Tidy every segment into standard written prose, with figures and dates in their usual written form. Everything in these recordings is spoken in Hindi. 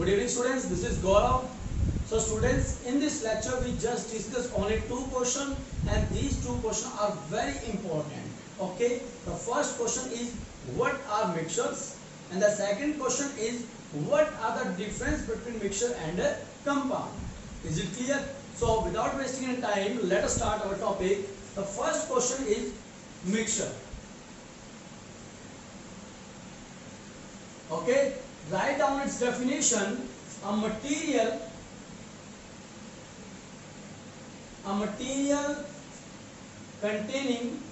Good evening students, this is Gaurav. So students, in this lecture we just discussed only two questions and these two questions are very important. Okay, the first question is what are mixtures and the second question is what are the difference between mixture and a compound. Is it clear? So without wasting any time, let us start our topic. The first question is mixture. Okay, write down its definition. A material containing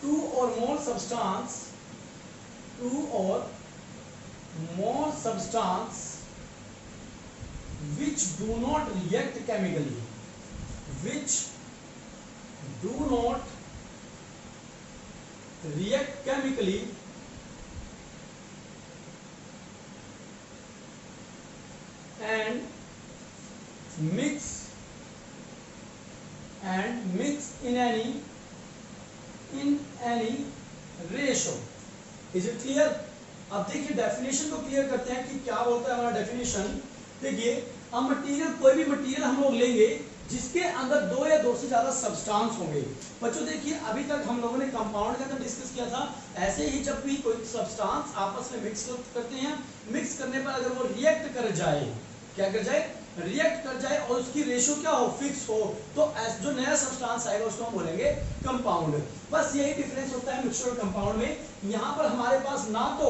two or more substance which do not react chemically, and mix in any ratio. Is it clear? अब देखिए डेफिनेशन को क्लियर करते हैं कि क्या बोलता है हमारा डेफिनेशन. देखिए अब मटेरियल, कोई भी मटेरियल हम लोग लेंगे जिसके अंदर दो या दो से ज्यादा सब्सटेंस होंगे. बच्चों देखिए अभी तक हम लोगों ने कंपाउंड के अंदर डिस्कस किया था. ऐसे ही जब भी कोई सब्सटेंस आपस में मिक्स करते हैं, मिक्स करने पर अगर वो रिएक्ट कर जाए, क्या कर जाए, रिएक्ट कर जाए और उसकी रेशियो क्या हो, फिक्स हो, तो जो नया सब्सटेंस आएगा उसको हम बोलेंगे कंपाउंड. बस यही डिफरेंस होता है मिक्सचर और कंपाउंड में. यहाँ पर हमारे पास ना तो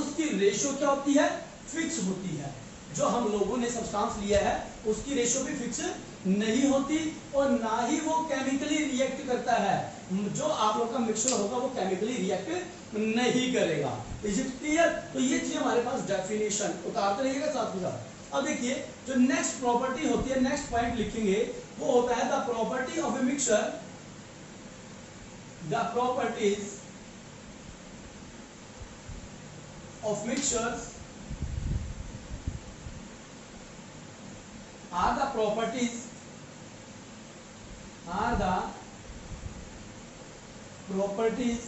उसकी रेशियो क्या होती है, फिक्स होती है. जो हम लोगों ने सब्सटेंस लिया है उसकी रेशियो भी फिक्स नहीं होती और ना ही वो केमिकली रिएक्ट करता है. जो आप लोग का मिक्सचर होगा वो केमिकली रिएक्ट नहीं करेगा. Is it clear? तो ये थी हमारे पास डेफिनेशन. उतारते रहिएगा साथ में साथ. अब देखिए जो नेक्स्ट प्रॉपर्टी होती है, नेक्स्ट पॉइंट लिखेंगे, वो होता है the property of a mixture. The properties of mixtures are the properties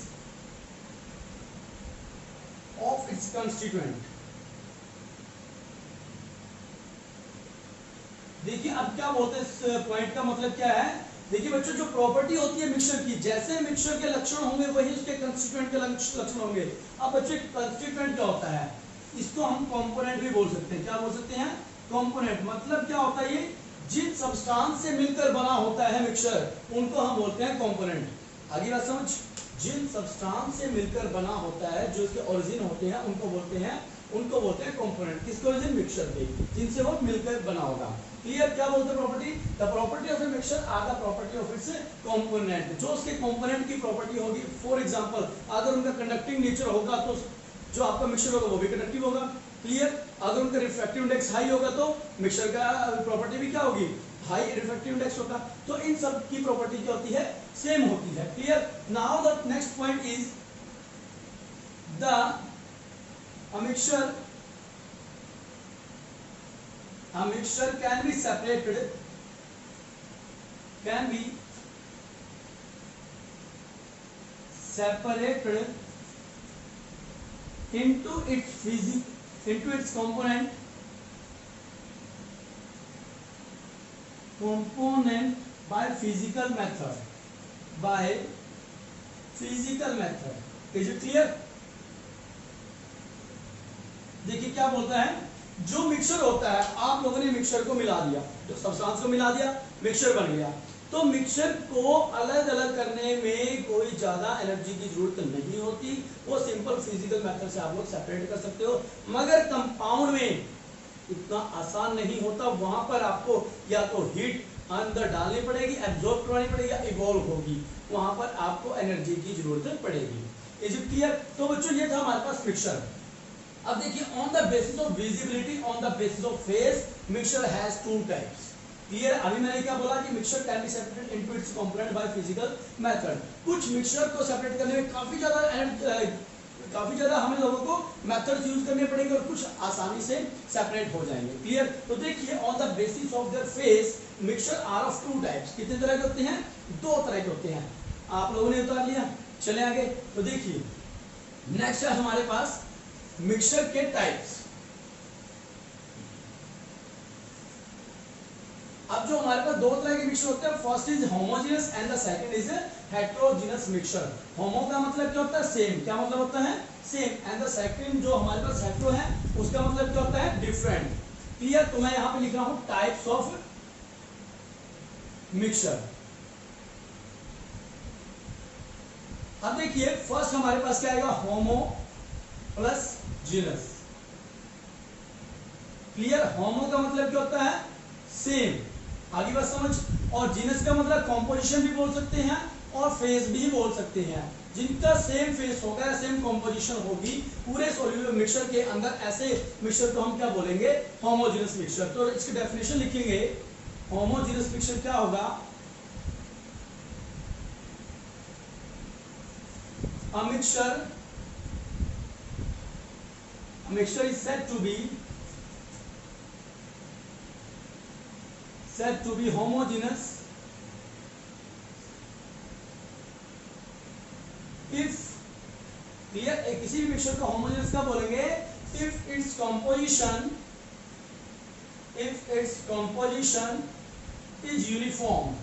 of its constituent. देखिए अब क्या बोलते हैं, इस पॉइंट का मतलब क्या है. देखिए बच्चों जो प्रॉपर्टी होती है मिक्सचर की, जैसे मिक्सचर के लक्षण होंगे वही उसके कंस्टिट्यूएंट के लक्षण होंगे. अब बच्चों कंस्टिट्यूएंट क्या होता है, इसको हम कंपोनेंट भी बोल सकते हैं. क्या बोल सकते हैं, कंपोनेंट. मतलब क्या होता है, ये जिन सब्सटेंस से मिलकर बना होता है मिक्सचर उनको हम बोलते हैं कंपोनेंट. आगे बात समझ. जिन सब्सटेंस से मिलकर बना होता है, जो इसके ओरिजिन होते हैं उनको बोलते हैं कंपोनेंट. किसके ओरिजिन, मिक्सचर के, जिनसे वो मिलकर बना होगा. क्लियर? क्या बोलते हैं property, the property of a mixture are the property of its component. जो उसके कंपोनेंट की प्रॉपर्टी होगी. फॉर एग्जांपल अगर उनका कंडक्टिंग नेचर होगा तो जो आपका मिक्सचर होगा वो भी कंडक्टिव होगा. क्लियर? अगर उनका रिफ्रैक्टिव इंडेक्स हाई होगा तो मिक्सचर का प्रॉपर्टी भी क्या होगी, हाई रिफ्रैक्टिव इंडेक्स होगा. तो इन सब की प्रॉपर्टी क्या होती है, सेम होती है. Clear? Now the next point is a mixture can be separated into its component by physical method. Is it clear? देखिए क्या बोलता है, जो मिक्सचर होता है, आप लोगों ने मिक्सचर को मिला दिया, जो सब्सटेंस को मिला दिया, मिक्सचर बन गया. तो मिक्सचर को अलग अलग करने में कोई ज्यादा एनर्जी की जरूरत नहीं होती. वो सिंपल फिजिकल मेथड से आप लोग सेपरेट कर सकते हो. मगर कंपाउंड में इतना आसान नहीं होता. वहां पर आपको या तो हीट अंदर डालनी पड़ेगी, एब्जॉर्ब करवानी पड़ेगी, या इवॉल्व होगी. वहां पर आपको एनर्जी की जरूरत पड़ेगी. Is it clear? तो बच्चों ये था हमारे पास मिक्सचर. अब देखिए on the basis of visibility, on the basis of face, mixture has two types. Clear? अभी मैंने क्या बोला कि mixture can be separated into its component by physical method. कुछ मिक्सचर को सेपरेट करने में काफी ज्यादा हमें लोगों को मेथड्स यूज करने पड़ेंगे और कुछ आसानी से सेपरेट हो जाएंगे. क्लियर? तो देखिए on the basis of their phase mixture are of two types. कितने तरह के होते हैं? दो तरह के होते हैं. आप लोगों ने उतार लिया. चले आगे. तो देखिए नेक्स्ट है हमारे पास मिक्सचर के टाइप्स। अब जो हमारे पास दो तरह के मिक्सचर होते हैं, first is homogeneous and the second is heterogeneous mixture. Homo का मतलब क्या होता है? सेम। क्या मतलब होता है? सेम। एंड द सेकंड जो हमारे पास हेटेरो है, उसका मतलब क्या होता है? डिफरेंट। क्लियर? तो मैं यहां पे लिख रहा हूं टाइप्स ऑफ मिक्सचर। अब देखिए फर्स्ट हमारे पास क्या आएगा? होमो प्लस जीनस। क्लियर? होमो का मतलब क्या होता है? सेम। आगे बात समझ। और जीनस का मतलब कॉम्पोजिशन भी बोल सकते हैं और फेस भी बोल सकते हैं। जिनका सेम फेस होगा, सेम कॉम्पोजिशन होगी पूरे सोल्यूट मिक्सचर के अंदर, ऐसे मिक्सचर को हम क्या बोलेंगे? Homogeneous mixture. तो इसकी डेफिनेशन लिखेंगे। होमोजेनस मिक्सचर क्या होगा? A mixture is said to be homogeneous if, clear? किसी भी मिक्सचर का होमोजेनस क्या बोलेंगे? if its composition is uniform।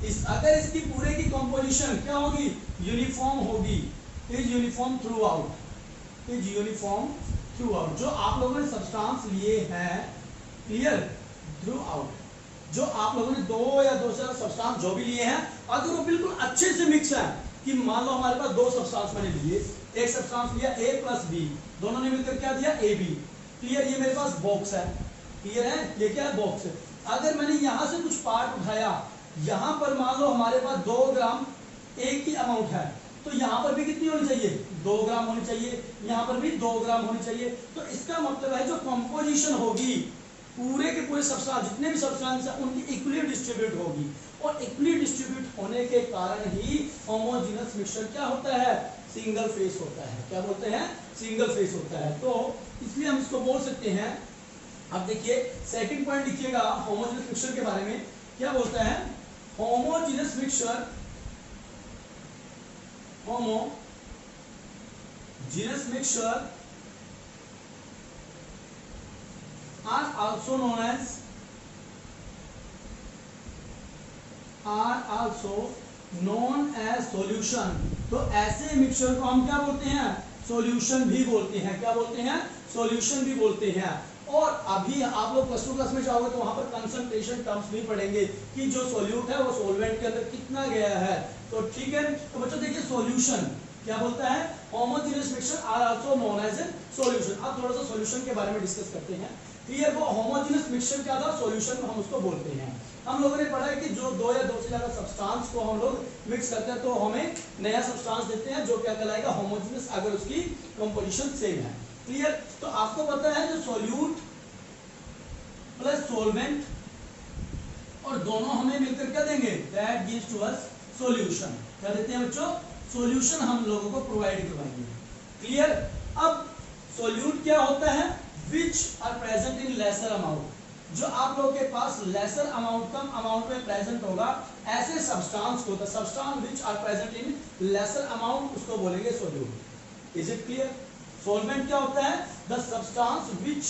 अगर इसकी पूरे की कंपोजिशन क्या होगी? यूनिफॉर्म होगी। Is uniform through out. Is uniform through out. जो आप लोगों ने सब्सटेंस लिए हैं, क्लियर, थ्रू आउट, जो आप लोगों ने दो या दो से ज्यादा सब्सटेंस जो भी लिए हैं, अगर वो बिल्कुल अच्छे से मिक्स है, कि मान लो हमारे पास दो सब्सटेंस मैंने लिए, एक सब्सटेंस लिया A प्लस B, दोनों ने मिलकर क्या दिया? AB। क्लियर? ये मेरे पास बॉक्स है। क्लियर है? ये क्या है? बॉक्स है। अगर मैंने यहां से कुछ पार्ट उठाया, यहां पर मान लो हमारे पास 2 ग्राम एक ही अमाउंट है, तो यहां पर भी कितनी होनी चाहिए? 2 ग्राम होनी चाहिए। यहां पर भी 2 ग्राम होनी चाहिए। तो इसका मतलब है जो कंपोजिशन होगी पूरे के पूरे सब्सटेंस, जितने भी सब्सटेंस हैं, उनकी इक्वली डिस्ट्रीब्यूट होगी। और इक्वली डिस्ट्रीब्यूट होने के कारण ही होमोजेनस मिक्सचर क्या होता है? सिंगल फेस होता है। क्या बोलते हैं? सिंगल फेस होता है। तो इसलिए हम इसको बोल सकते हैं। अब देखिए सेकंड पॉइंट लिखिएगा होमोजेनस मिक्सचर के बारे में। क्या बोलता है? Homogeneous mixture, homogeneous mixture are also known as solution। तो ऐसे मिक्सचर को हम क्या बोलते हैं? सॉल्यूशन भी बोलते हैं। क्या बोलते हैं? सॉल्यूशन भी बोलते हैं। और अभी आप लोग प्लस 2 क्लास में जाओगे तो वहां पर कंसंट्रेशन टर्म्स भी पढ़ेंगे कि जो सॉल्यूट है वो सॉल्वेंट के अंदर कितना गया है। तो ठीक है, तो बच्चों देखिए सॉल्यूशन क्या बोलता है? Homogeneous mixture are also known as a solution. अब थोड़ा सा सॉल्यूशन के बारे में डिस्कस करते हैं। क्लियर? वो होमोजेनियस मिक्सचर क्या था? सॉल्यूशन हम उसको बोलते हैं। हम लोगों ने पढ़ा है कि जो दो या दो से ज्यादा सब्सटेंस को हम लोग मिक्स करते हैं तो हमें नया सब्सटेंस देते हैं जो क्या कहलाएगा? होमोजेनियस, अगर उसकी कंपोजिशन सेम है। क्लियर? तो आपको पता है जो सॉल्यूट प्लस सॉल्वेंट और दोनों हमें मिलकर क्या देंगे? That gives to us solution. क्या देते हैं बच्चों? सॉल्यूशन हम लोगों को प्रोवाइड करवाएंगे। क्लियर? अब सॉल्यूट क्या होता है? Which are present in lesser amount. जो आप लोगों के पास लेसर अमाउंट, कम अमाउंट में प्रेजेंट होगा, ऐसे सब्सटेंस को, the substance which are present in lesser amount, उसको बोलेंगे solute. Is it clear? Solvent क्या होता है? The substance which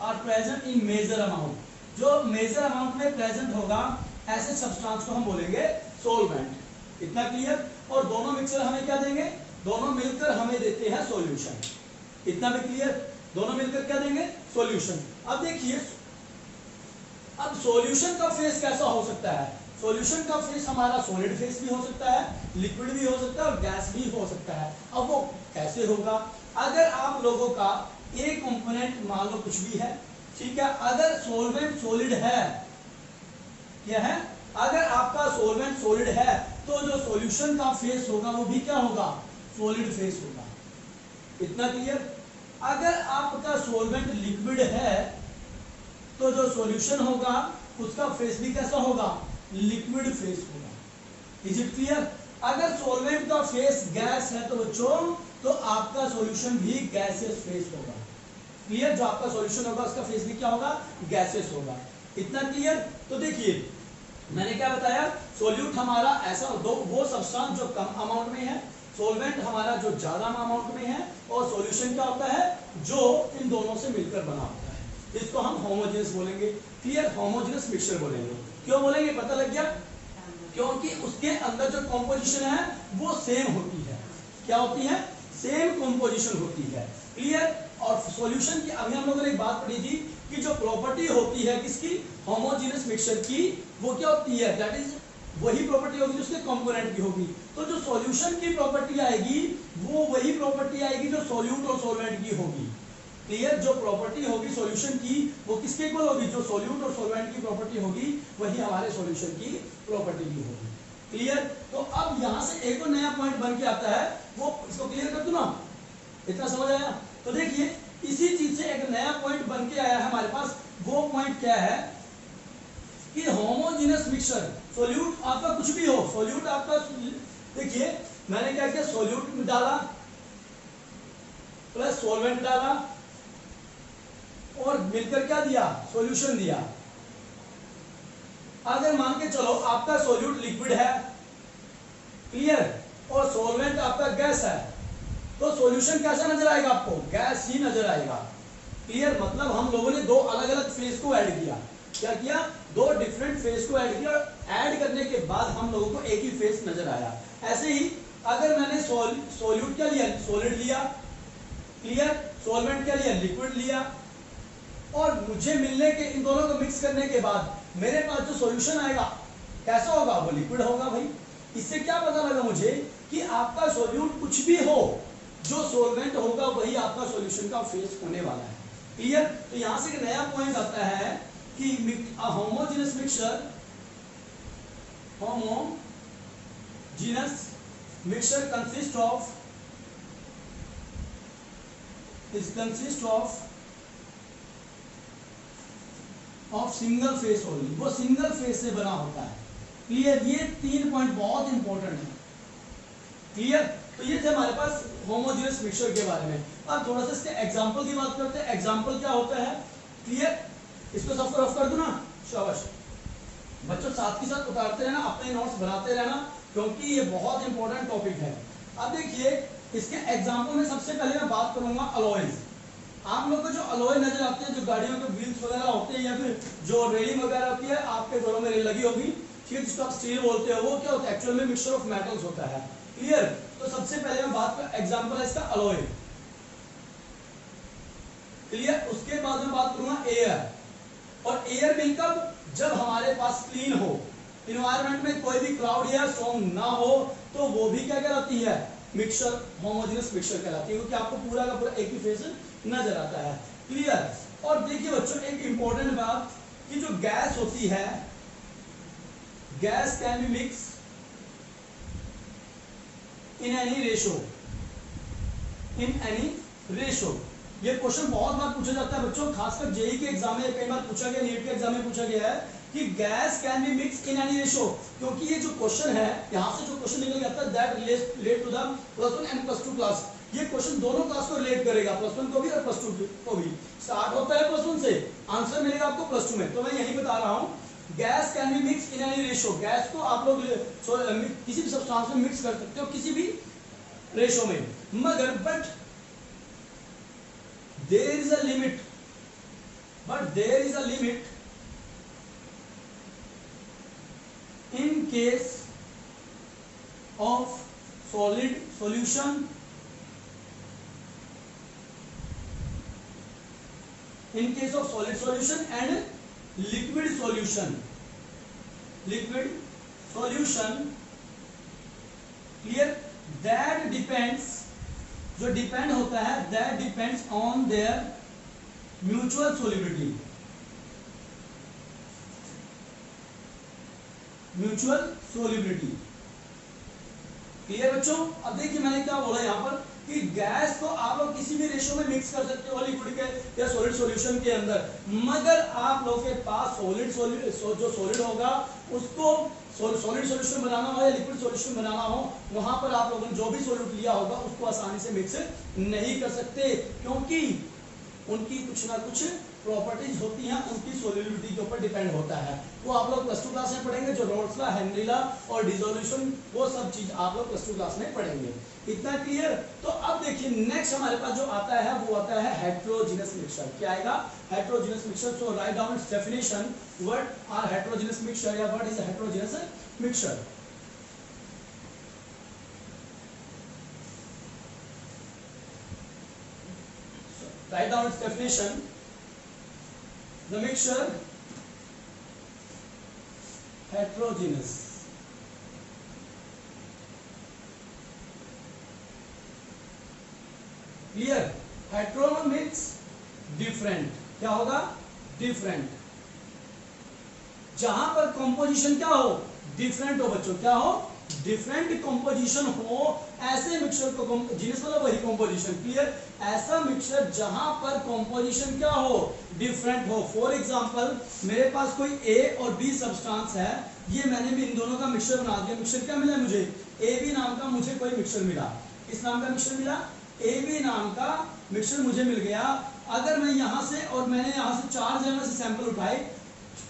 are present in major amount. जो मेजर अमाउंट में प्रेजेंट होगा, ऐसे सब्सटेंस को हम बोलेंगे सॉल्वेंट। इतना क्लियर? और दोनों मिक्सचर हमें क्या देंगे? दोनों मिलकर हमें देते हैं सॉल्यूशन। इतना भी क्लियर? दोनों मिलकर क्या देंगे? सॉल्यूशन। अब देखिए, अब सॉल्यूशन का फेस कैसा हो सकता है? सॉल्यूशन का फेस हमारा सॉलिड फेस भी हो सकता है, लिक्विड भी हो सकता है और गैस भी हो सकता है। अब वो कैसे होगा? अगर आप लोगों का एक कंपोनेंट मान लो कुछ भी है, ठीक है, अगर सॉल्वेंट सॉलिड है, क्या है? अगर आपका सॉल्वेंट सॉलिड है तो जो सॉल्यूशन का फेस होगा वो भी क्या होगा? सॉलिड फेस होगा। इतना क्लियर? अगर आपका सॉल्वेंट लिक्विड है तो जो सॉल्यूशन होगा उसका फेस भी कैसा होगा? लिक्विड फेस होगा। Is it clear? अगर सॉल्वेंट का फेस गैस है तो बच्चों, तो आपका सॉल्यूशन भी गैसियस फेस होगा। क्लियर? जो आपका सॉल्यूशन होगा उसका फेस भी क्या होगा? गैसियस होगा। इतना क्लियर? तो देखिए मैंने क्या बताया? सॉल्यूट हमारा ऐसा वो सब्सटेंस जो कम अमाउंट में है, सॉल्वेंट हमारा जो ज्यादा अमाउंट में है और सॉल्यूशन क्या होता है जो इन दोनों से मिलकर बना होता है। इसको हम होमोजेनस बोलेंगे। क्लियर, होमोजेनस मिक्सचर बोलेंगे। क्यों बोलेंगे पता लग गया? क्योंकि उसके अंदर जो कॉम्पोजिशन है वो सेम होती है। क्या होती है? सेम कॉम्पोजिशन होती है। क्लियर। और सॉल्यूशन की अभी हम लोगों ने एक बात पढ़ी थी कि जो प्रॉपर्टी होती है किसकी, होमोजेनस मिक्सचर की, वो क्या होती है, दैट इज वही प्रॉपर्टी होगी जो उसके कंपोनेंट की होगी। तो जो सॉल्यूशन की प्रॉपर्टी आएगी वो वही प्रॉपर्टी आएगी जो सॉल्यूट और सॉल्वेंट की होगी। क्लियर, जो प्रॉपर्टी होगी सॉल्यूशन की वो किसके इक्वल होगी, जो सॉल्यूट और सॉल्वेंट की प्रॉपर्टी होगी वही हमारे सॉल्यूशन की प्रॉपर्टी की होगी। क्लियर। तो अब यहां से एक और नया पॉइंट बन के आता है, वो इसको क्लियर कर दूं ना, इतना समझ आया? तो देखिए इसी चीज से एक नया पॉइंट बन के आया है हमारे पास। वो पॉइंट क्या है कि होमोजेनस मिक्सचर, सॉल्यूट आपका कुछ भी हो, सॉल्यूट आपका, देखिए मैंने क्या किया, सॉल्यूट में डाला प्लस सॉल्वेंट डाला और मिलकर क्या दिया, सॉल्यूशन दिया। अगर मान के चलो आपका सॉल्यूट लिक्विड है, क्लियर, और सॉल्वेंट आपका गैस है, तो सॉल्यूशन कैसा नजर आएगा आपको, गैस ही नजर आएगा। क्लियर, मतलब हम लोगों ने दो अलग अलग फेज को ऐड किया। क्या किया, दो डिफरेंट फेज को ऐड किया और ऐड करने के बाद हम लोगों को एक ही फेज नजर आया। ऐसे ही अगर मैंने सॉल्यूट क्या लिया, सॉलिड लिया, क्लियर, सॉल्वेंट क्या लिया, लिक्विड लिया, और मुझे मिलने के इन दोनों को मिक्स करने के बाद मेरे पास जो सॉल्यूशन आएगा कैसा होगा, वो लिक्विड होगा। भाई इससे क्या पता लगा मुझे कि आपका सॉल्यूट कुछ भी हो, जो सॉल्वेंट होगा वही आपका सॉल्यूशन का फेज होने वाला है। क्लियर। तो यहां से एक नया पॉइंट आता है कि homogeneous mixture, homogeneous mixture consist of single phase only, वो सिंगल फेस से बना होता है। क्लियर, ये 3 पॉइंट बहुत इंपॉर्टेंट है। क्लियर, तो ये थे हमारे पास होमोजेनस मिक्सचर के बारे में। अब थोड़ा सा इसके एग्जांपल की बात करते हैं। एग्जांपल क्या होता है, क्लियर, इसको सब रफ कर दूं ना, शाबाश। बच्चों साथ के साथ उतारते रहना, अपने नोट्स बनाते रहना, क्योंकि ये बहुत इंपॉर्टेंट टॉपिक है। अब देखिए इसके एग्जांपल में सबसे पहले मैं बात करूंगा अलॉयज। आप लोग को जो अलॉय नजर आते हैं, जो गाड़ियों के व्हील्स वगैरह होते हैं या फिर जो रेलिंग वगैरह होती है, आपके घरों में लगी होगी, ठीक, जिसको आप स्टील बोलते हो, वो क्या होता है, एक्चुअल में मिक्सचर ऑफ मेटल्स होता है। क्लियर। तो सबसे पहले मैं बात कर, एग्जांपल है इसका अलॉय। क्लियर, उसके बाद में बात करूंगा एयर। और एयर में कब, जब हमारे पास क्लीन हो, इन्वायरमेंट में कोई भी क्लाउड या स्टॉर्म ना हो, तो वो भी क्या कहलाती है, मिक्सचर, होमोजेनस मिक्सचर कहलाती है, क्योंकि आपको पूरा का पूरा एक ही फेज नजर आता है। क्लियर। और देखिए बच्चों एक इंपॉर्टेंट बात कि जो गैस होती है, gas can be mix in any ratio. ये क्वेश्चन बहुत बार पूछा जाता है बच्चों, खासकर जेई के एग्जाम में कई बार पूछा गया, नीट के एग्जाम में पूछा गया है कि gas can be mix in any ratio. क्योंकि ये जो क्वेश्चन है, यहां से जो क्वेश्चन निकल जाता है, that relate to the +1 and +2 class. ये क्वेश्चन दोनों क्लास को रिलेट करेगा, +1 को भी और +2 को भी। स्टार्ट होता है +1 से, आंसर मिलेगा आपको +2 में। तो मैं यही बता रहा हूं, gas can be mix in any ratio. Gas को आप लोग किसी भी सब्सटेंस में मिक्स कर सकते हो, किसी भी रेशो में, मगर but there is a limit, in case of solid solution, and liquid solution, clear, that depends, जो डिपेंड होता है, that depends on their mutual solubility. Clear बच्चों। अब देखिए मैंने क्या बोला यहाँ पर कि गैस को आप लोग किसी भी रेशो में मिक्स कर सकते हो, लिक्विड के या सॉलिड सॉल्यूशन के अंदर, मगर आप लोगों के पास जो सॉलिड होगा उसको सॉलिड सॉल्यूशन बनाना हो या लिक्विड सॉल्यूशन बनाना हो, वहां पर आप लोगों ने जो भी सॉल्यूट लिया होगा उसको आसानी से मिक्स नहीं कर सकते, क्योंकि उनकी कुछ ना कुछ प्रॉपर्टीज होती हैं उनकी सोल्यूबिलिटी के ऊपर डिपेंड होता है। वो आप लोग प्लस टू क्लास में पढ़ेंगे, जो रॉल्स लॉ, हेनरी लॉ और डिसोल्यूशन, वो सब चीज आप लोग प्लस टू क्लास में पढ़ेंगे। इतना क्लियर? तो अब देखिए नेक्स्ट हमारे पास जो आता है वो आता है हेटेरोजेनस मिक्सचर। क्या आएगा? Heterogeneous mixture. So write down its definition, what are heterogeneous mixture या what is heterogeneous mixture. Write down its definition. The mixture heterogeneous. Clear? Hetero means different. क्या होगा? Different. जहां पर कंपोजिशन क्या हो? डिफरेंट हो बच्चों। क्या हो? डिफरेंट कंपोजिशन हो, ऐसे मिक्सचर को जीनस मतलब वही कंपोजिशन। क्लियर? ऐसा मिक्सचर जहां पर कंपोजिशन क्या हो? डिफरेंट हो। फॉर एग्जांपल मेरे पास कोई ए और बी सब्सटेंस है, ये मैंने भी इन दोनों का मिक्सचर बना दिया। मिक्सचर क्या मिला मुझे? ए बी नाम का मुझे कोई मिक्सचर मिला। किस नाम का मिक्सचर मिला? ए बी नाम का मिक्सचर मुझे मिल गया। अगर मैं यहां से और मैंने यहां से 4 जगह से सैंपल उठाए,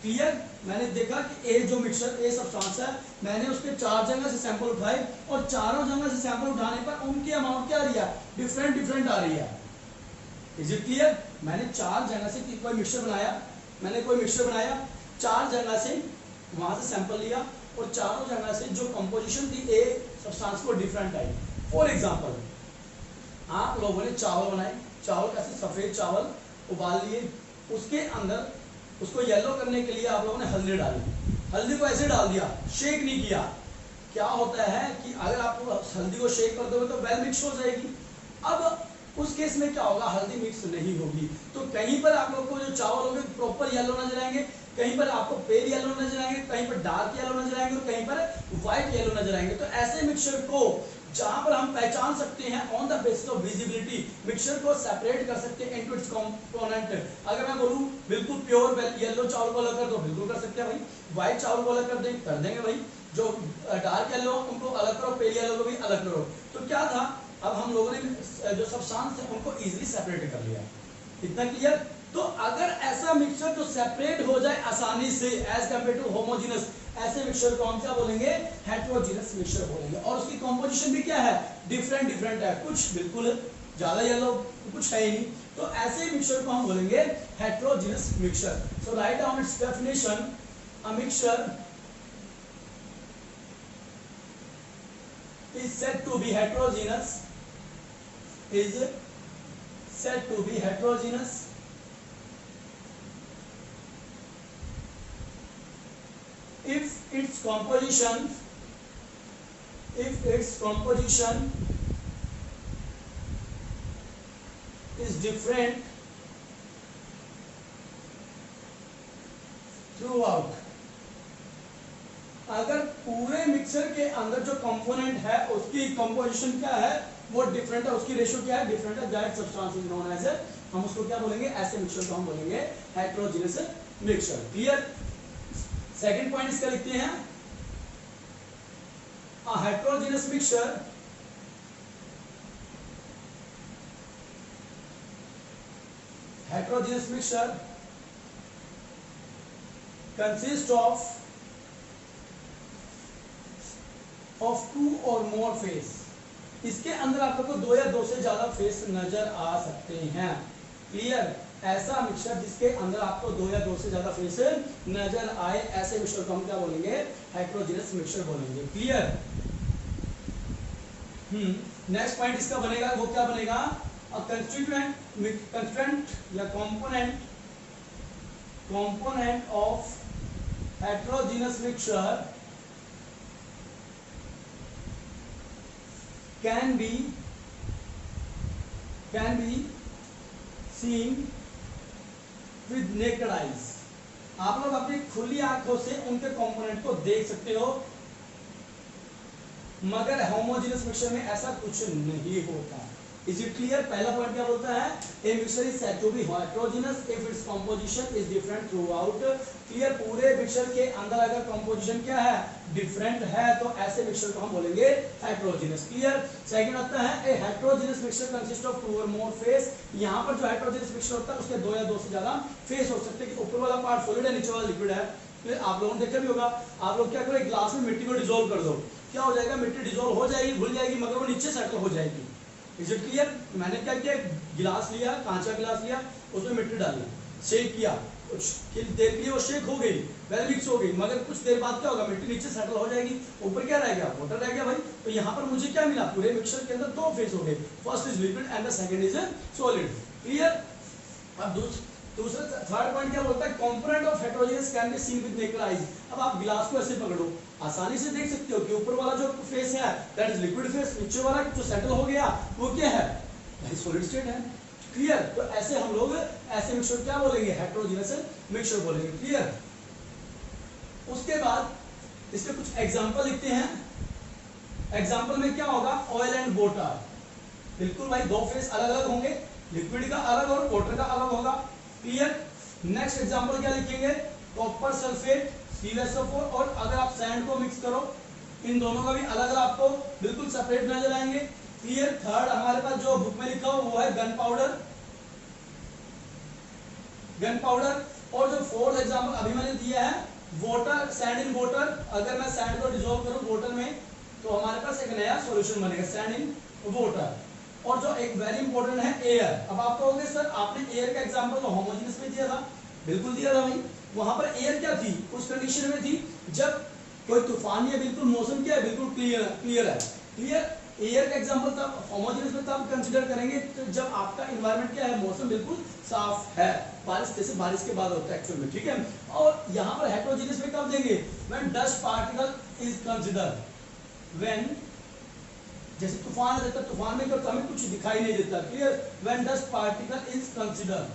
क्लियर? मैंने देखा कि ए जो मिक्सचर ए सब्सटेंस है, मैंने उसके 4 जगह से सैंपल उठाए और चारों जगह से सैंपल उठाने पर उनकी अमाउंट क्या आ रही है? डिफरेंट डिफरेंट आ रही है। Is it clear? मैंने 4 जगह से कोई मिक्सचर बनाया, मैंने कोई मिक्सचर बनाया, 4 जगह से वहां से सैंपल लिया और चारों जगह से जो कंपोजिशन थी ए सब्सटेंस को डिफरेंट आई। फॉर एग्जांपल आप लोगों ने चावल बनाए, चावल कैसे? सफेद चावल उबाल लिए, उसके अंदर उसको येलो करने के लिए आप लोगों ने हल्दी डाली। हल्दी को ऐसे डाल दिया, शेक नहीं किया। क्या होता है कि अगर आप हल्दी को शेक कर दोगे तो वेल मिक्स हो जाएगी। अब उस केस में क्या होगा? हल्दी मिक्स नहीं होगी। तो कहीं पर आप लोग को जो चावल होंगे प्रॉपर येलो नजर आएंगे, कहीं पर आपको पेल येलो नजर आएंगे, कहीं पर डार्क येलो नजर आएंगे और कहीं पर व्हाइट येलो नजर आएंगे। तो ऐसे मिक्सचर को जहां पर हम पहचान सकते हैं on the basis of visibility, mixture को सेपरेट कर सकते हैं इनटू इट्स कंपोनेंट। अगर मैं बोलूं बिल्कुल प्योर येलो चावल को अलग कर दो, बिल्कुल कर सकते हैं भाई। व्हाइट चावल को अलग कर देंगे भाई। जो डार्क येलो उनको अलग करो, पेल येलो को भी अलग करो। तो क्या था? अब हम लोगों ने जो सब्सटेंस है उनको इजीली सेपरेट कर लिया। इतना क्लियर? तो अगर ऐसा मिक्सचर जो सेपरेट हो जाए आसानी से एज कंपेयर टू होमोजेनस, ऐसे मिक्सचर को हम क्या बोलेंगे? हेटेरोजेनस मिक्सचर बोलेंगे। और उसकी कंपोजिशन भी क्या है? डिफरेंट डिफरेंट है। कुछ बिल्कुल ज्यादा येलो, कुछ है ही नहीं। तो ऐसे मिक्सचर को हम बोलेंगे heterogeneous mixture. So write down its definition, a mixture is said to be heterogeneous, is said to be heterogeneous if its composition is different throughout। अगर पूरे मिक्सचर के अंदर जो कंपोनेंट है उसकी कंपोजिशन क्या है? वो डिफरेंट है, उसकी रेशियो क्या है? डिफरेंट है। That substance is known as, हम उसको क्या बोलेंगे? ऐसे मिक्सचर को हम बोलेंगे heterogeneous mixture. Clear? Second point इसका लिखते हैं, a heterogeneous mixture consist of 2 और मोर फेस। इसके अंदर आप लोग को 2 या 2 से ज्यादा फेस नजर आ सकते हैं। क्लियर? ऐसा मिक्सचर जिसके अंदर आपको 2 या 2 से ज्यादा फेस नजर आए, ऐसे मिक्सचर को हम क्या बोलेंगे? हेटेरोजेनस मिक्सचर बोलेंगे। क्लियर? नेक्स्ट पॉइंट इसका बनेगा, वो क्या बनेगा? अ कंस्टिट्यूएंट या component of heterogeneous mixture can be seen with naked eyes। आप लोग अपनी खुली आंखों से उनके कंपोनेंट को देख सकते हो, मगर होमोजेनस मिक्सचर में ऐसा कुछ नहीं होता। Is it clear? पहला पॉइंट क्या बोलता है? A mixture is said to be heterogeneous if its composition is different throughout. Clear? पूरे मिक्सचर के अंदर अगर कंपोजिशन क्या है? डिफरेंट है, तो ऐसे मिक्सचर को हम बोलेंगे हेटेरोजेनस। क्लियर? सेकंड आता है a heterogeneous mixture consist of two और मोर फेस। यहां पर जो हेटेरोजेनस मिक्सचर होता है उसके दो या दो से ज्यादा फेस हो सकते हैं कि ऊपर वाला पार्ट सॉलिड है, नीचे वाला लिक्विड है। फिर आप लोगों ने देखा भी होगा, आप लोग क्या करो, एक ग्लास में मिट्टी को डिसॉल्व कर दो, क्या हो जाएगा? मिट्टी डिसॉल्व हो जाएगी, घुल जाएगी, मगर वो नीचे सेटल हो जाएगी। Is it clear? मैंने क्या किया, गिलास लिया, कांच का गिलास लिया, उसमें मिट्टी डाली, शेक किया, कुछ देर के लिए वो शेक हो गई, वेल मिक्स हो गई, मगर कुछ देर बाद क्या होगा? मिट्टी नीचे सेटल हो जाएगी, ऊपर क्या रह गया? वाटर रह गया भाई। तो यहाँ पर मुझे क्या मिला? पूरे मिक्सचर के अंदर दो फेस हो गए, first is liquid and the second is solid. Clear? अब दूसरा थर्ड पॉइंट क्या बोलता है? Component of heterogeneous can be seen with naked eyes. अब आप गिलास को ऐसे पकड़ो, आसानी से देख सकते हो कि ऊपर वाला जो फेस है दैट इज लिक्विड फेस, नीचे वाला जो सेटल हो गया वो क्या है? भाई सॉलिड स्टेट है। क्लियर? तो ऐसे हम लोग ऐसे मिक्सचर क्या बोलेंगे? हेटेरोजेनस मिक्सचर बोलेंगे। क्लियर? उसके बाद इसके कुछ एग्जांपल लिखते हैं। एग्जांपल में क्या होगा? Oil and water. बिल्कुल भाई, दो फेस अलग अलग होंगे, लिक्विड का अलग और वाटर का अलग होगा। क्लियर? नेक्स्ट एग्जांपल क्या लिखेंगे? कॉपर सल्फेट, CuSO4, और अगर आप सैंड को मिक्स करो, इन दोनों का भी अलग अलग आपको बिल्कुल सेपरेट नजर आएंगे। क्लियर? थर्ड हमारे पास जो बुक में लिखा हो वो है गन पाउडर, गन पाउडर। और जो फोर्थ एग्जांपल अभी मैंने दिया है वाटर, सैंड इन वाटर। अगर मैं सैंड को डिसॉल्व करूं वाटर में तो हमारे पास एक नया सॉल्यूशन बनेगा, सैंड इन वाटर। और जो एक वेरी इंपॉर्टेंट है एयर। अब आप कहोगे सर आपने एयर का एग्जांपल तो होमोजेनस में दिया था। बिल्कुल दिया था भाई। वहां पर एयर क्या थी? उस कंडीशन में थी जब कोई तूफान या बिल्कुल मौसम क्या है? बिल्कुल क्लियर है। क्लियर? एयर का एग्जांपल तब होमोजेनस में तब कंसीडर करेंगे तो जब आपका एनवायरनमेंट क्या है? मौसम बिल्कुल साफ है, बारिश जैसे बारिश के बाद होता है एक्चुअल में। ठीक है? और यहाँ पर हेटेरोजेनस में कब देंगे? When dust particle is consider, when जैसे तूफान आ जाता है, तूफान में क्या होता है? हमें कुछ दिखाई नहीं देता। Clear? When dust particle is consider,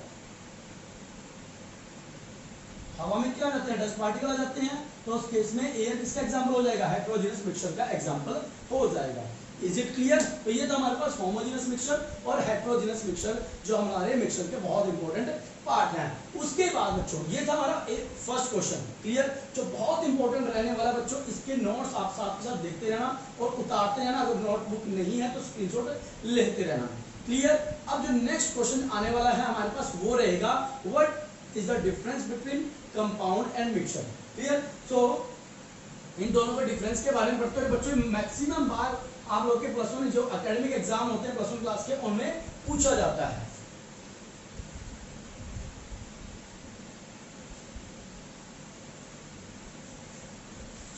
हवा में क्या जाते हैं? डस्ट पार्टिकल आ जाते हैं, तो उस केस में एयर किसका एग्जांपल हो जाएगा? हेटेरोजेनस मिक्सचर का एग्जांपल हो जाएगा। Is it clear? तो ये था हमारे पास होमोजेनस मिक्सचर और हेटेरोजेनस मिक्सचर, जो हमारे मिक्सचर के बहुत इंपॉर्टेंट पार्ट हैं। उसके बाद बच्चों ये था हमारा फर्स्ट क्वेश्चन। क्लियर? जो बहुत इंपॉर्टेंट रहने वाला बच्चों, इसके नोट्स आप साथ के साथ देखते रहना और उतारते रहना। अगर नोटबुक नहीं है तो स्क्रीनशॉट लेते रहना। क्लियर? अब जो नेक्स्ट क्वेश्चन आने वाला है हमारे पास वो रहेगा, what is the difference between compound and mixture. Clear? So इन दोनों के डिफरेंस के बारे में पढ़ते हुए बच्चों मैक्सिमम बार आप लोग के प्लस वन जो एकेडमिक एग्जाम होते हैं प्लस वन क्लास के, उनमें पूछा जाता है।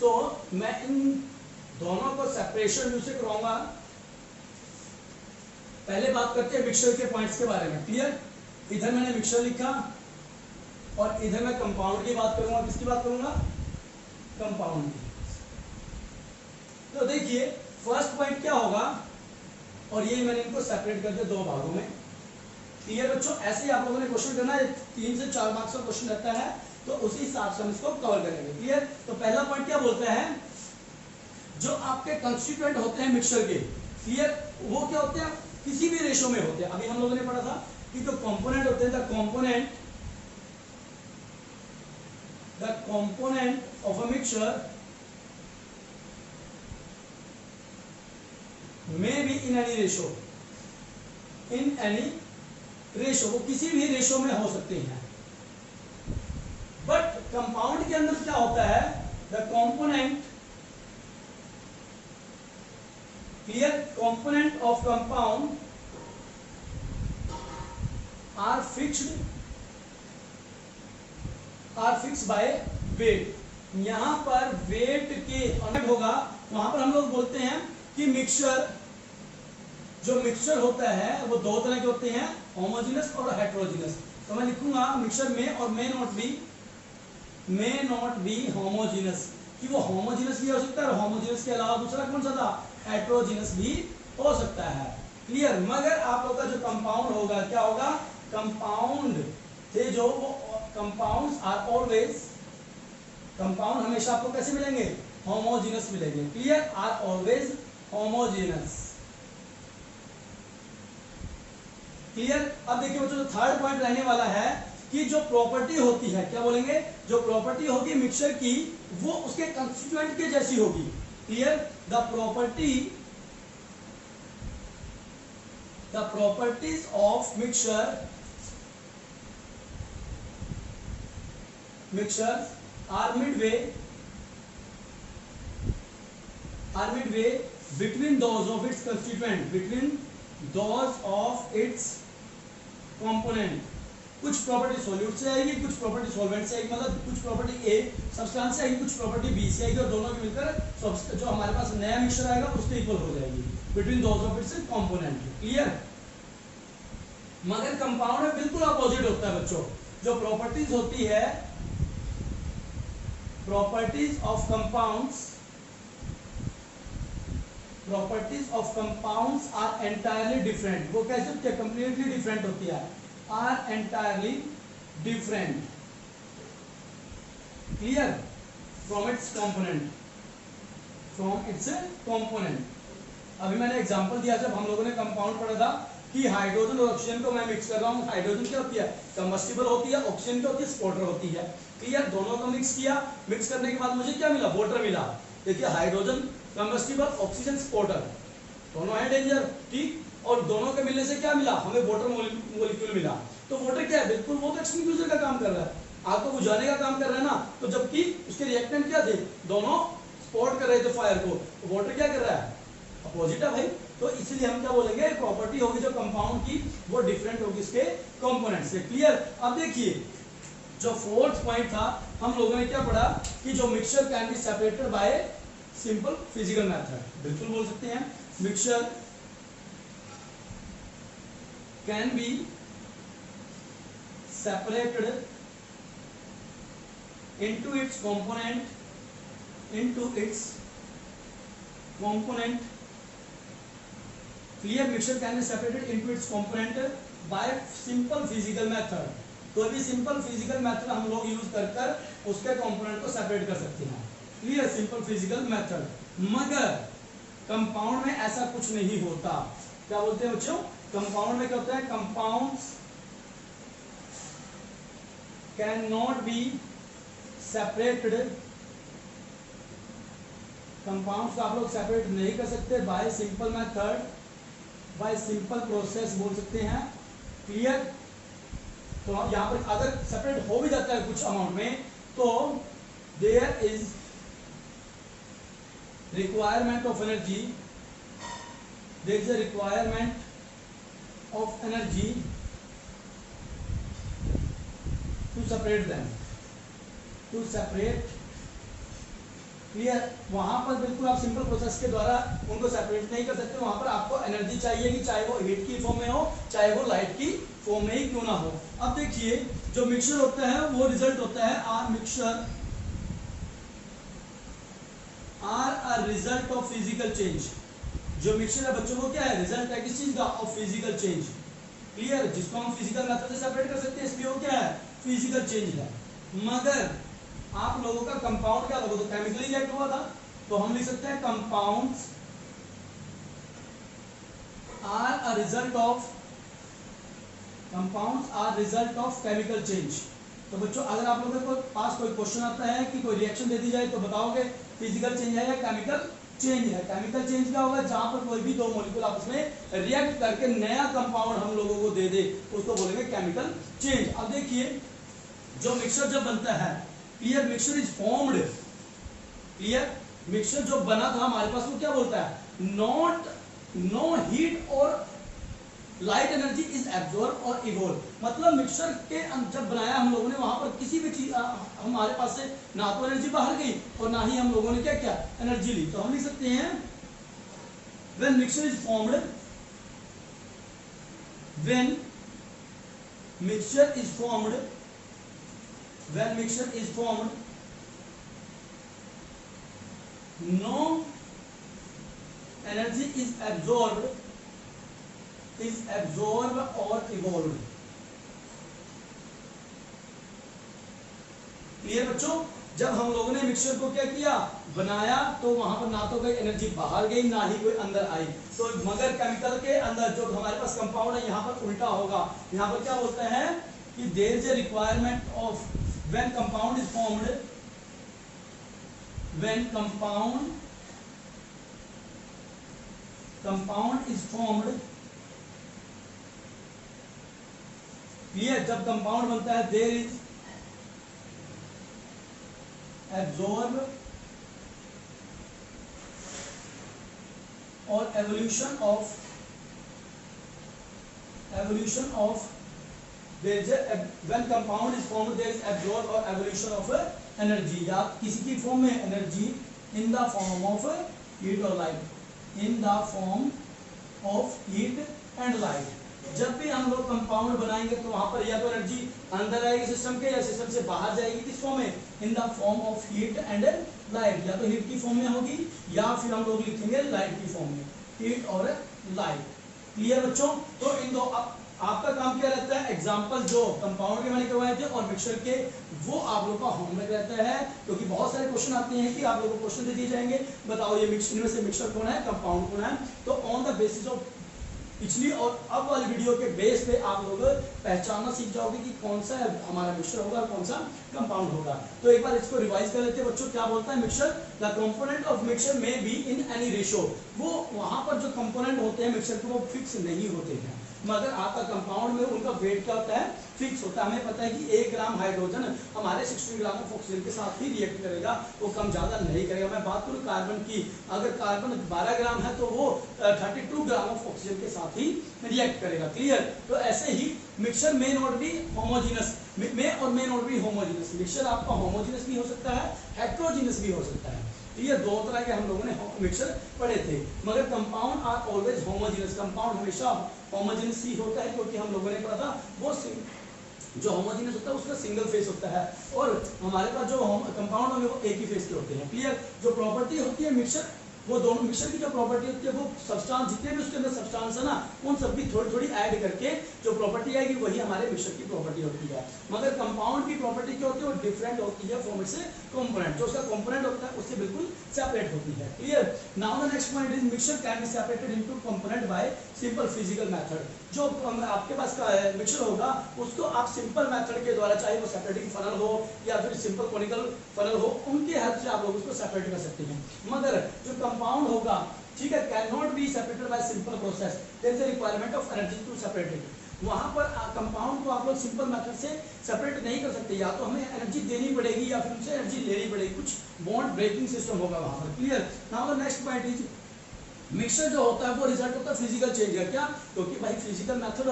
तो मैं इन दोनों को सेपरेशन व्यू से कराऊंगा। पहले बात करते हैं मिक्सचर के पॉइंट्स के बारे में। क्लियर? इधर मैंने मिक्सचर लिखा और इधर मैं कंपाउंड की बात करूंगा। किसकी बात करूंगा? कंपाउंड की। तो देखिए फर्स्ट पॉइंट क्या होगा, और ये मैंने इनको सेपरेट कर दिया दो भागों में। क्लियर बच्चों? ऐसे ही आप लोगों ने क्वेश्चन करना है, 3 से 4 मार्क्स का क्वेश्चन रहता है, तो उसी हिसाब से हम इसको कवर करेंगे। क्लियर? तो पहला पॉइंट क्या बोलता है? जो आपके कंस्टिट्यूएंट होते हैं मिक्सचर के, क्लियर, वो क्या होते हैं? किसी भी रेशो में होते हैं। अभी हम लोगों ने पढ़ा था कि जो कंपोनेंट होते हैं, the component of a mixture may be in any ratio, in any ratio, वो किसी भी रेशो में हो सकते हैं। बट कंपाउंड के अंदर क्या होता है? The component, clear, component of compound are fixed by weight. यहां पर वेट के अनुसार होगा, वहां पर हम लोग बोलते हैं कि मिक्सचर, जो मिक्सचर होता है वो दो तरह के होते हैं, होमोजेनस और हेटेरोजेनस। तो मैं लिखूंगा मिक्सचर में और मे नॉट बी होमोजेनस, कि वो होमोजेनस भी हो सकता है और होमोजेनस के अलावा दूसरा कौन सा था? हेटेरोजेनस भी हो सकता है। क्लियर? मगर आप लोग का जो कंपाउंड होगा क्या होगा? कंपाउंड थे जो वो कंपाउंड्स आर ऑलवेज, कंपाउंड हमेशा आपको कैसे मिलेंगे? होमोजेनस मिलेंगे। Clear? Are always homogeneous. Clear. अब देखिए बच्चों, जो थर्ड पॉइंट रहने वाला है कि जो प्रॉपर्टी होती है, क्या बोलेंगे, जो प्रॉपर्टी होगी मिक्सचर की वो उसके कंस्टिट्यूएंट के जैसी होगी। Clear. The properties of mixture are midway between those of its component। कुछ प्रॉपर्टी सॉल्यूट से आएगी, कुछ प्रॉपर्टी सॉल्वेंट से आएगी, मतलब कुछ प्रॉपर्टी ए सब्सटेंस से आएगी, कुछ प्रॉपर्टी बी से आएगी, और दोनों की मिलकर जो हमारे पास नया मिक्सचर आएगा उसके इक्वल हो जाएगी between those of its component. Clear. मगर कंपाउंड में बिल्कुल अपोजिट होता है बच्चों। जो प्रॉपर्टीज होती है, properties of compounds are entirely different. वो कैसे कंप्लीटली डिफरेंट होती है, are entirely different. Clear. From its component. अभी मैंने एग्जांपल दिया जब हम लोगों ने कंपाउंड पढ़ा था कि हाइड्रोजन और ऑक्सीजन को मैं मिक्स कर रहा हूँ। हाइड्रोजन क्या होती है, कंबस्टिबल होती है, ऑक्सीजन क्या होती है, स्पॉटर होती है। क्लियर। दोनों को मिक्स किया, मिक्स करने के बाद मुझे क्या मिला, वाटर मिला। देखिए हाइड्रोजन कंबस्टिबल, ऑक्सीजन स्पॉटर, दोनों है डेंजर। ठीक। और दोनों के मिलने से क्या मिला, हमें वाटर मॉलिक्यूल मिला। तो वाटर क्या है, बिल्कुल वो तो एक्सटिंग्विशर का काम कर रहा है, आग को बुझाने का काम कर रहा है ना। तो जबकि उसके रिएक्टेंट क्या थे, दोनों स्पॉट कर रहे थे फायर को, तो वाटर क्या कर रहा है, अपोजिट है भाई। तो इसलिए हम क्या बोलेंगे, प्रॉपर्टी होगी जो कंपाउंड की वो डिफरेंट होगी इसके कंपोनेंट से। क्लियर। अब देखिए जो फोर्थ पॉइंट था, हम लोगों ने क्या पढ़ा कि जो mixture can be separated by simple physical method. बिल्कुल बोल सकते हैं, mixture can be separated into its component clear। mixture can be separated into its component by simple physical method। तो भी सिंपल फिजिकल मेथड हम लोग यूज कर उसके कंपोनेंट को सेपरेट कर सकते हैं। क्लियर। Simple physical method. मगर कंपाउंड में ऐसा कुछ नहीं होता। क्या बोलते हैं बच्चों, कंपाउंड में क्या होता है, compounds can not be separated. Compounds को आप लोग सेपरेट नहीं कर सकते bye simple method, bye simple process बोल सकते हैं। क्लियर। तो यहां पर अगर सेपरेट हो भी जाता है कुछ अमाउंट में, तो there is requirement of energy, there is a requirement of energy to separate them, to separate. Clear. वहां पर बिल्कुल आप सिंपल प्रोसेस के द्वारा उनको सेपरेट नहीं कर सकते। वहां पर आपको एनर्जी चाहिए कि चाहे वो हीट की फॉर्म में हो, चाहे वो लाइट की फॉर्म में ही क्यों ना हो। अब देखिए जो मिक्सचर होता है वो रिजल्ट होता है are mixture are a result of physical change. जो मिक्सचर है बच्चों को क्या है, रिजल्ट है किस चीज का, ऑफ फिजिकल चेंज। क्लियर। जिसको हम फिजिकल मेथड से सेपरेट कर सकते हैं, इसलिए वो क्या है, फिजिकल चेंज है। मगर आप लोगों का कंपाउंड क्या लोगों तो केमिकली रिएक्ट हुआ था, तो हम लिख सकते हैं compounds are a result of chemical change. तो बच्चों अगर आप लोगों के पास कोई क्वेश्चन आता है कि कोई रिएक्शन दे दी जाए, तो बताओगे फिजिकल चेंज है या केमिकल चेंज है। केमिकल चेंज क्या होगा, जहां पर कोई भी दो मॉलिक्यूल आपस में रिएक्ट करके नया कंपाउंड हम लोगों को दे दे, उसको बोलेंगे केमिकल चेंज। अब देखिए जो मिक्सचर जब बनता है, clear, mixture is formed. Clear. Mixture जो बना था हमारे पास वो क्या बोलता है, नो हीट और लाइट एनर्जी इज एब्जॉर्ब और इवोल्व। मतलब मिक्सचर के जब बनाया हम लोगों ने, वहां पर किसी भी चीज हमारे पास से ना तो एनर्जी बाहर गई और ना ही हम लोगों ने क्या क्या एनर्जी ली। तो हम लिख सकते हैं when mixture is formed, when mixture is formed, when mixture is formed, no energy is absorbed or evolved। Clear बच्चों। जब हम लोगों ने मिक्सचर को क्या किया, बनाया, तो वहां पर ना तो कोई एनर्जी बाहर गई ना ही कोई अंदर आई। तो मगर केमिकल के अंदर जो हमारे पास कंपाउंड है यहाँ पर उल्टा होगा। यहाँ पर क्या बोलते हैं कि there is a requirement of when compound is formed, when compound is formed, clear, जब कंपाउंड बनता है there is absorb or evolution of there is a when compound is formed there is absorb or evolution of energy, या किसी की फॉर्म में energy in the form of heat or light, in the form of heat and light। जब भी हम लोग कंपाउंड बनाएंगे तो वहां पर या तो एनर्जी अंदर आएगी सिस्टम के या सिस्टम से बाहर जाएगी, किस फॉर्म में, in the form of heat and light, या तो हीट की फॉर्म में होगी या फिर हम लोग लिखेंगे लाइट की फॉर्म में, हीट और लाइट। क्लियर बच्चों? तो इन दो आपका काम क्या रहता है, एग्जांपल जो कंपाउंड के मैंने करवाए थे और मिक्सचर के, वो आप लोग का होमवर्क रहता है, क्योंकि बहुत सारे क्वेश्चन आते हैं कि आप लोगों को क्वेश्चन दे दिए जाएंगे, बताओ ये मिक्सचर में से मिक्सचर कौन है, कंपाउंड कौन है। तो ऑन द बेसिस ऑफ पिछली और अब वाली वीडियो के बेस पे आप लोग पहचानना सीख जाओगे कि कौन सा हमारा मिक्सचर होगा और कौन सा कंपाउंड होगा। तो एक बार इसको रिवाइज कर लेते हैं बच्चों। क्या बोलता है mixture, the component of mixture में बी इन एनी रेशियो, वो वहां पर जो कंपोनेंट होते हैं मिक्सचर के वो फिक्स नहीं होते हैं, मगर आपका कंपाउंड में उनका वेट क्या होता है, फिक्स होता है। हमें पता है कि 1 ग्राम हाइड्रोजन हमारे 60 ग्राम ऑफ ऑक्सीजन के साथ ही रिएक्ट करेगा, वो कम ज्यादा नहीं करेगा। मैं बात करूं कार्बन की, अगर कार्बन 12 ग्राम है तो वो 32 ग्राम ऑफ ऑक्सीजन के साथ ही रिएक्ट करेगा। क्लियर? तो ऐसे ही मिक्सचर मेन और भी होमोजेनस, में और मेन और भी होमोजेनस, मिक्सचर आपका होमोजेनस भी हो सकता है, हेट्रोजेनस भी हो सकता है। ये दो तरह के हम लोगों ने मिक्सचर पढ़े थे, मगर compound are always homogeneous, compound हमेशा होमोजेनस ही होता है, क्योंकि हम लोगों ने पढ़ा था वो जो होमोजेनस होता है उसका सिंगल फेस होता है, और हमारे पास जो कंपाउंड होंगे वो एक ही फेस के होते हैं। क्लियर? जो प्रॉपर्टी होती है मिक्सचर, वो दोनों मिक्सचर की जो प्रॉपर्टी होती है, वो सब्सटेंस जितने भी उसके अंदर सब्सटेंस है ना, उन सब की थोड़ी थोड़ी ऐड करके जो प्रॉपर्टी आएगी वही हमारे मिक्सचर की प्रॉपर्टी होती है। मगर कंपाउंड की प्रॉपर्टी क्या होती है, वो डिफरेंट होती है फ्रॉम इट्स कंपोनेंट, जो उसका कंपोनेंट होता है उससे बिल्कुल सेपरेट होती है। Clear? Now the next point is mixture can be separated into component bye simple physical method. जो आपके पास का मिक्सचर होगा उसको आप सिंपल मेथड के द्वारा, चाहे वो सेपरेटिंग फनल हो या फिर सिंपल कॉनिकल फनल हो, उनके हेल्प से आप लोग उसको सेपरेट कर सकते हैं। मगर जो कंपाउंड होगा, ठीक है, can not be separated by simple process, there is a requirement of energy to separate it. वहां पर कंपाउंड को आप लोग सिंपल मेथड से सेपरेट नहीं कर सकते, या तो हमें एनर्जी देनी पड़ेगी या फिर उनसे एनर्जी लेनी पड़ेगी, कुछ बॉन्ड ब्रेकिंग सिस्टम होगा वहां पर। Clear? Now the next point is mixture जो होता है वो रिजल्ट होता है फिजिकल चेंज का। क्या? क्योंकि भाई फिजिकल मेथड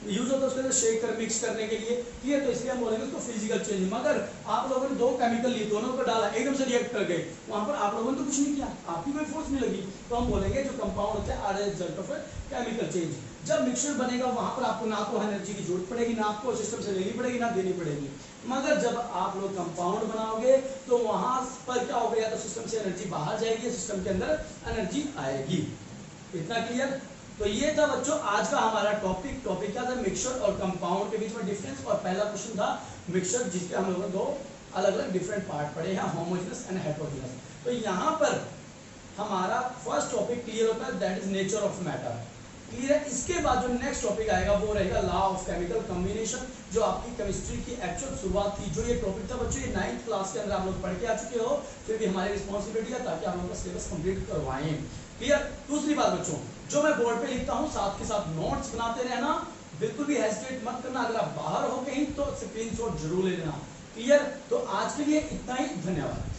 यूज होता है उसके अंदर शेक कर मिक्स करने के लिए, ठीक है, तो इसलिए हम बोलेंगे उसको फिजिकल चेंज। मगर आप लोगों ने दो केमिकल लिए, दोनों को डाला, एकदम से रिएक्ट कर गए, वहां पर आप लोगों ने तो कुछ नहीं किया, आपकी कोई फोर्स नहीं लगी, तो हम बोलेंगे जो कंपाउंड होता है are result of chemical change. जब मिक्सचर बनेगा वहां पर आपको ना तो एनर्जी की जरूरत पड़ेगी, ना आपको सिस्टम से लेनी पड़ेगी, ना देनी पड़ेगी। मगर जब आप लोग कंपाउंड बनाओगे तो वहां पर क्या होगा, या तो सिस्टम से एनर्जी बाहर जाएगी या सिस्टम के अंदर एनर्जी आएगी। इतना क्लियर? तो ये था बच्चों आज का हमारा टॉपिक क्या था, मिक्सचर और कंपाउंड के बीच में डिफरेंस। और पहला क्वेश्चन था मिक्सचर, जिसके हम लोगों ने दो अलग अलग डिफरेंट पार्ट पढ़े हैं, होमोजेनस एंड हेटेरोजेनस। तो यहाँ पर हमारा फर्स्ट टॉपिक क्लियर होता है, that is nature of matter. Clear है? इसके बाद जो नेक्स्ट टॉपिक आएगा वो रहेगा लॉ ऑफ केमिकल कॉम्बिनेशन, जो आपकी केमिस्ट्री की एक्चुअल शुरुआत थी। जो ये टॉपिक था बच्चों, ये 9th क्लास के अंदर आप लोग पढ़ के आ चुके हो, फिर भी हमारी रिस्पॉन्सिबिलिटी है ताकि आप लोगों का सिलेबस कंप्लीट करवाएं। क्लियर? दूसरी बात बच्चों, जो मैं बोर्ड पे लिखता हूँ साथ के साथ नोट्स बनाते रहना, बिल्कुल भी हेजिटेट मत करना। अगर आप बाहर हो कहीं तो स्क्रीनशॉट जरूर ले लेना। क्लियर? तो आज के लिए इतना ही, धन्यवाद।